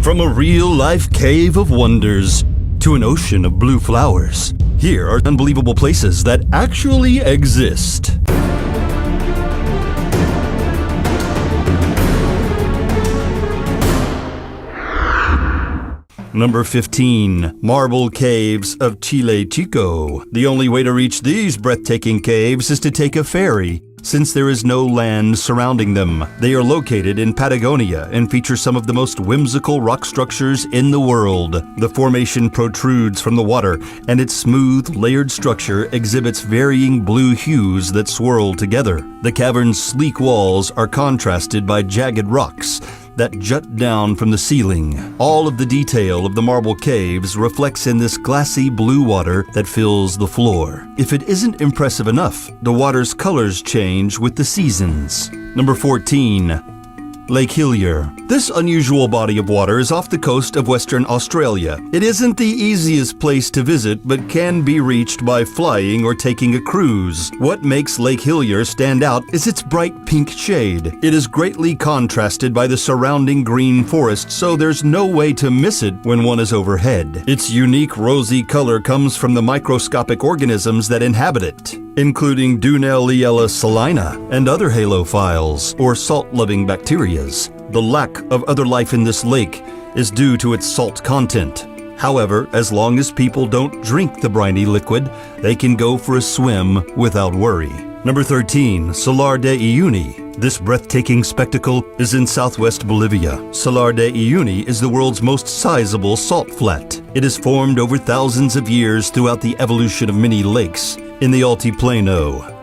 From a real-life cave of wonders to an ocean of blue flowers, here are unbelievable places that actually exist. Number 15. Marble Caves of Chile Chico. The only way to reach these breathtaking caves is to take a ferry, since there is no land surrounding them. They are located in Patagonia and feature some of the most whimsical rock structures in the world. The formation protrudes from the water, and its smooth, layered structure exhibits varying blue hues that swirl together. The cavern's sleek walls are contrasted by jagged rocks that jut down from the ceiling. All of the detail of the marble caves reflects in this glassy blue water that fills the floor. If it isn't impressive enough, the water's colors change with the seasons. Number 14. Lake Hillier. This unusual body of water is off the coast of Western Australia. It isn't the easiest place to visit, but can be reached by flying or taking a cruise. What makes Lake Hillier stand out is its bright pink shade. It is greatly contrasted by the surrounding green forest, so there's no way to miss it when one is overhead. Its unique rosy color comes from the microscopic organisms that inhabit it, including Dunelliella salina and other halophiles, or salt-loving bacteria. The lack of other life in this lake is due to its salt content. However, as long as people don't drink the briny liquid, they can go for a swim without worry. Number 13. Salar de Uyuni. This breathtaking spectacle is in southwest Bolivia. Salar de Uyuni is the world's most sizable salt flat. It has formed over thousands of years throughout the evolution of many lakes in the Altiplano.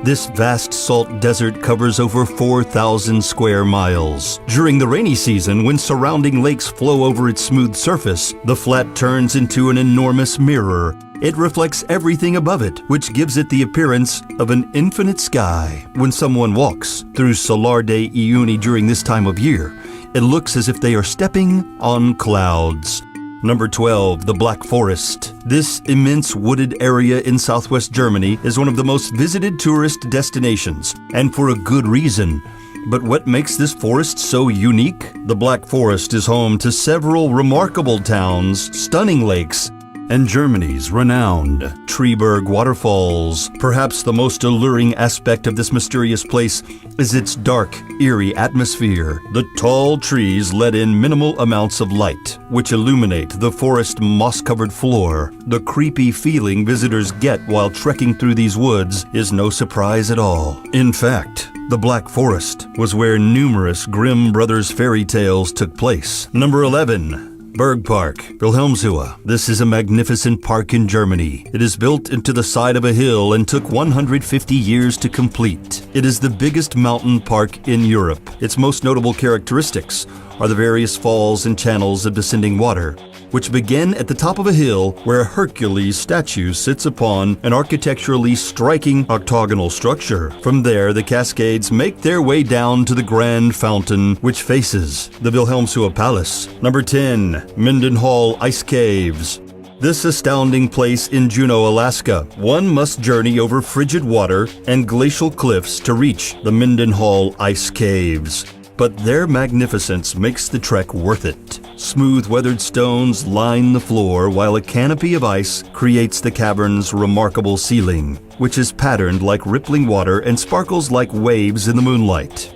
This vast salt desert covers over 4,000 square miles. During the rainy season, when surrounding lakes flow over its smooth surface, the flat turns into an enormous mirror. It reflects everything above it, which gives it the appearance of an infinite sky. When someone walks through Salar de Uyuni during this time of year, it looks as if they are stepping on clouds. Number 12. The Black Forest. This immense wooded area in southwest Germany is one of the most visited tourist destinations, and for a good reason. But what makes this forest so unique? The Black Forest is home to several remarkable towns, stunning lakes, and Germany's renowned Treberg waterfalls. Perhaps the most alluring aspect of this mysterious place is its dark, eerie atmosphere. The tall trees let in minimal amounts of light, which illuminate the forest moss-covered floor. The creepy feeling visitors get while trekking through these woods is no surprise at all. In fact, the Black Forest was where numerous Grimm Brothers fairy tales took place. Number 11. Bergpark, Wilhelmshöhe. This is a magnificent park in Germany. It is built into the side of a hill and took 150 years to complete. It is the biggest mountain park in Europe. Its most notable characteristics are the various falls and channels of descending water, which begin at the top of a hill where a Hercules statue sits upon an architecturally striking octagonal structure. From there, the cascades make their way down to the grand fountain, which faces the Wilhelmshöhe Palace. Number 10. Mendenhall Ice Caves. This astounding place in Juneau, Alaska. One must journey over frigid water and glacial cliffs to reach the Mendenhall Ice Caves. But their magnificence makes the trek worth it. Smooth weathered stones line the floor, while a canopy of ice creates the cavern's remarkable ceiling, which is patterned like rippling water and sparkles like waves in the moonlight.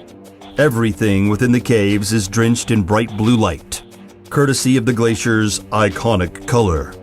Everything within the caves is drenched in bright blue light, courtesy of the glacier's iconic color.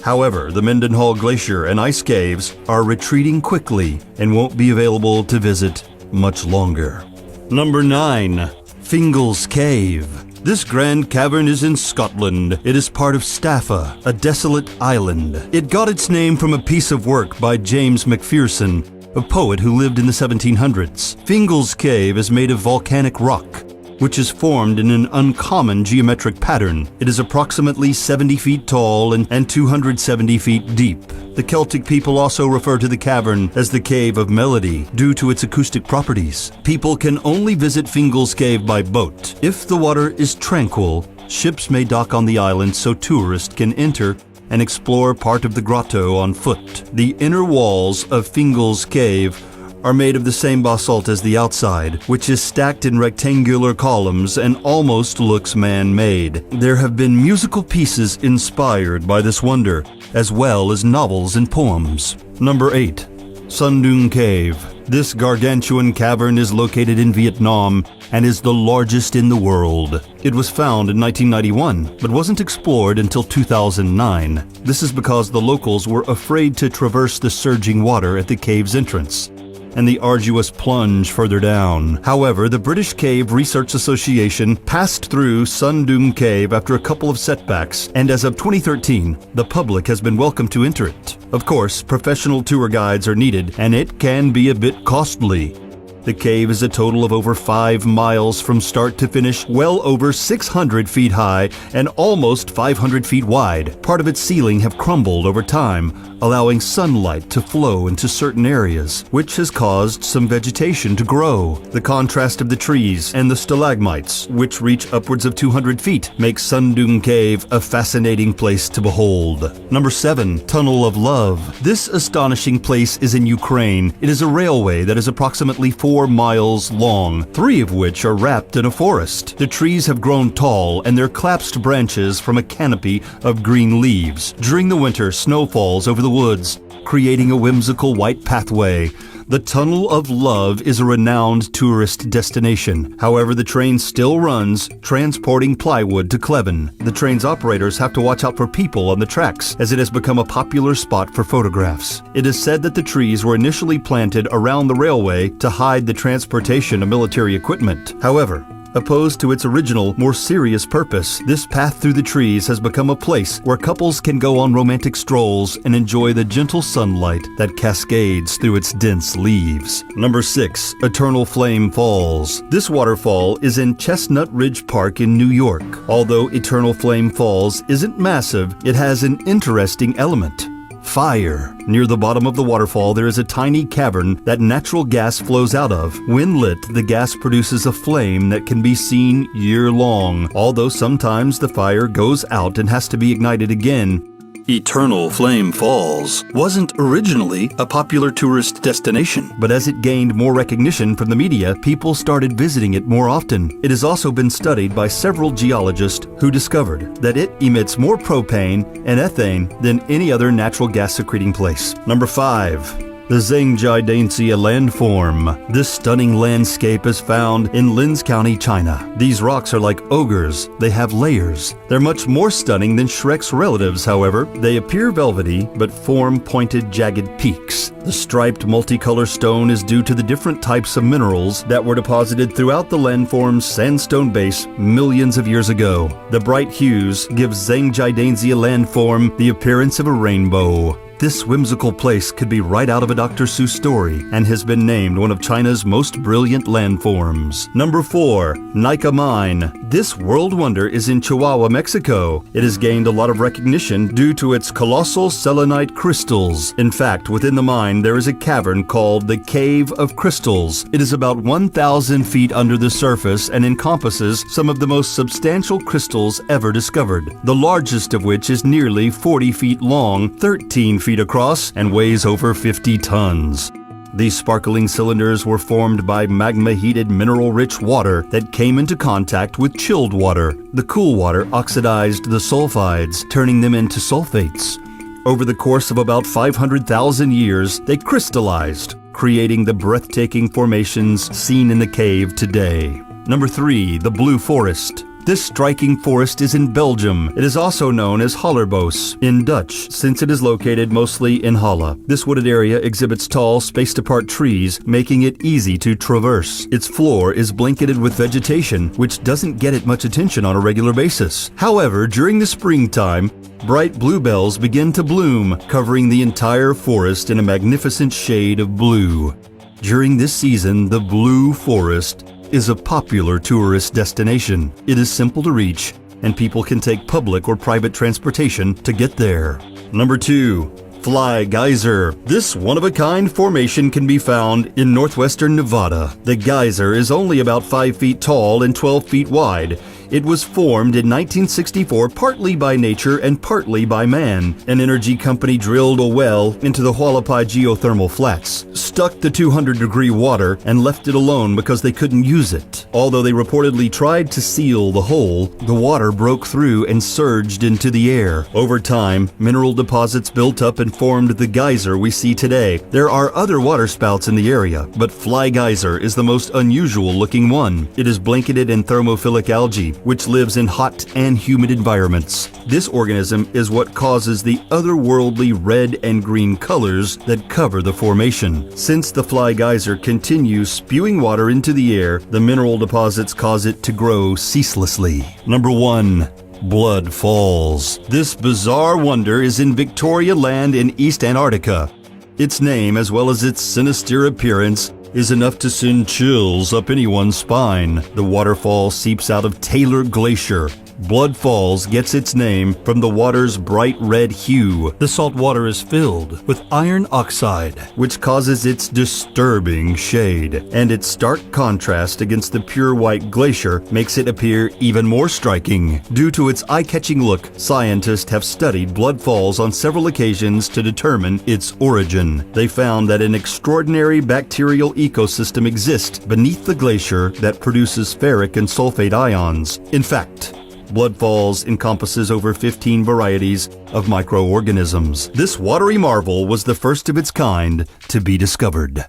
However, the Mendenhall Glacier and ice caves are retreating quickly and won't be available to visit much longer. Number 9. Fingal's Cave. This grand cavern is in Scotland. It is part of Staffa, a desolate island. It got its name from a piece of work by James Macpherson, a poet who lived in the 1700s. Fingal's Cave is made of volcanic rock, which is formed in an uncommon geometric pattern. It is approximately 70 feet tall and 270 feet deep. The Celtic people also refer to the cavern as the Cave of Melody due to its acoustic properties. People can only visit Fingal's Cave by boat. If the water is tranquil, ships may dock on the island so tourists can enter and explore part of the grotto on foot. The inner walls of Fingal's Cave are made of the same basalt as the outside, which is stacked in rectangular columns and almost looks man-made. There have been musical pieces inspired by this wonder, as well as novels and poems. Number 8. Sundung Cave. This gargantuan cavern is located in Vietnam and is the largest in the world. It was found in 1991, but wasn't explored until 2009. This is because the locals were afraid to traverse the surging water at the cave's entrance and the arduous plunge further down. However, the British Cave Research Association passed through Sundung Cave after a couple of setbacks, and as of 2013, the public has been welcome to enter it. Of course, professional tour guides are needed, and it can be a bit costly. The cave is a total of over 5 miles from start to finish, well over 600 feet high and almost 500 feet wide. Part of its ceiling have crumbled over time, allowing sunlight to flow into certain areas, which has caused some vegetation to grow. The contrast of the trees and the stalagmites, which reach upwards of 200 feet, makes Sundung Cave a fascinating place to behold. Number 7. Tunnel of Love. This astonishing place is in Ukraine. It is a railway that is approximately 4 miles long, 3 of which are wrapped in a forest. The trees have grown tall and their collapsed branches form a canopy of green leaves. During the winter, snow falls over the woods, creating a whimsical white pathway. The Tunnel of Love is a renowned tourist destination. However, the train still runs, transporting plywood to Kleven. The train's operators have to watch out for people on the tracks, as it has become a popular spot for photographs. It is said that the trees were initially planted around the railway to hide the transportation of military equipment. However, opposed to its original, more serious purpose, this path through the trees has become a place where couples can go on romantic strolls and enjoy the gentle sunlight that cascades through its dense leaves. Number 6. Eternal Flame Falls. This waterfall is in Chestnut Ridge Park in New York. Although Eternal Flame Falls isn't massive, it has an interesting element: fire. Near the bottom of the waterfall, there is a tiny cavern that natural gas flows out of. When lit, the gas produces a flame that can be seen year-long, although sometimes the fire goes out and has to be ignited again. Eternal Flame Falls wasn't originally a popular tourist destination, but as it gained more recognition from the media, people started visiting it more often. It has also been studied by several geologists who discovered that it emits more propane and ethane than any other natural gas-secreting place. Number 5. The Zhangjiadanxia landform. This stunning landscape is found in Linz County, China. These rocks are like ogres. They have layers. They're much more stunning than Shrek's relatives, however. They appear velvety, but form pointed, jagged peaks. The striped multicolor stone is due to the different types of minerals that were deposited throughout the landform's sandstone base millions of years ago. The bright hues give Zhangjiadanxia landform the appearance of a rainbow. This whimsical place could be right out of a Dr. Seuss story and has been named one of China's most brilliant landforms. Number 4. Nika Mine. This world wonder is in Chihuahua, Mexico. It has gained a lot of recognition due to its colossal selenite crystals. In fact, within the mine there is a cavern called the Cave of Crystals. It is about 1,000 feet under the surface and encompasses some of the most substantial crystals ever discovered, the largest of which is nearly 40 feet long, 13 feet across, and weighs over 50 tons. These sparkling cylinders were formed by magma-heated mineral-rich water that came into contact with chilled water. The cool water oxidized the sulfides, turning them into sulfates. Over the course of about 500,000 years, they crystallized, creating the breathtaking formations seen in the cave today. Number 3. The Blue Forest. This striking forest is in Belgium. It is also known as Hallerbos in Dutch, since it is located mostly in Halle. This wooded area exhibits tall, spaced-apart trees, making it easy to traverse. Its floor is blanketed with vegetation, which doesn't get it much attention on a regular basis. However, during the springtime, bright bluebells begin to bloom, covering the entire forest in a magnificent shade of blue. During this season, the Blue Forest is a popular tourist destination. It is simple to reach, and people can take public or private transportation to get there. Number 2. Fly Geyser. This one-of-a-kind formation can be found in northwestern Nevada. The geyser is only about 5 feet tall and 12 feet wide. It was formed in 1964 partly by nature and partly by man. An energy company drilled a well into the Hualapai geothermal flats, stuck the 200-degree water, and left it alone because they couldn't use it. Although they reportedly tried to seal the hole, the water broke through and surged into the air. Over time, mineral deposits built up and formed the geyser we see today. There are other water spouts in the area, but Fly Geyser is the most unusual looking one. It is blanketed in thermophilic algae, which lives in hot and humid environments. This organism is what causes the otherworldly red and green colors that cover the formation. Since the Fly Geyser continues spewing water into the air, the mineral deposits cause it to grow ceaselessly. Number 1. Blood Falls. This bizarre wonder is in Victoria Land in East Antarctica. Its name, as well as its sinister appearance, is enough to send chills up anyone's spine. The waterfall seeps out of Taylor Glacier. Blood Falls gets its name from the water's bright red hue. The salt water is filled with iron oxide, which causes its disturbing shade, and its stark contrast against the pure white glacier makes it appear even more striking. Due to its eye-catching look, scientists have studied Blood Falls on several occasions to determine its origin. They found that an extraordinary bacterial ecosystem exists beneath the glacier that produces ferric and sulfate ions. In fact, Blood Falls encompasses over 15 varieties of microorganisms. This watery marvel was the first of its kind to be discovered.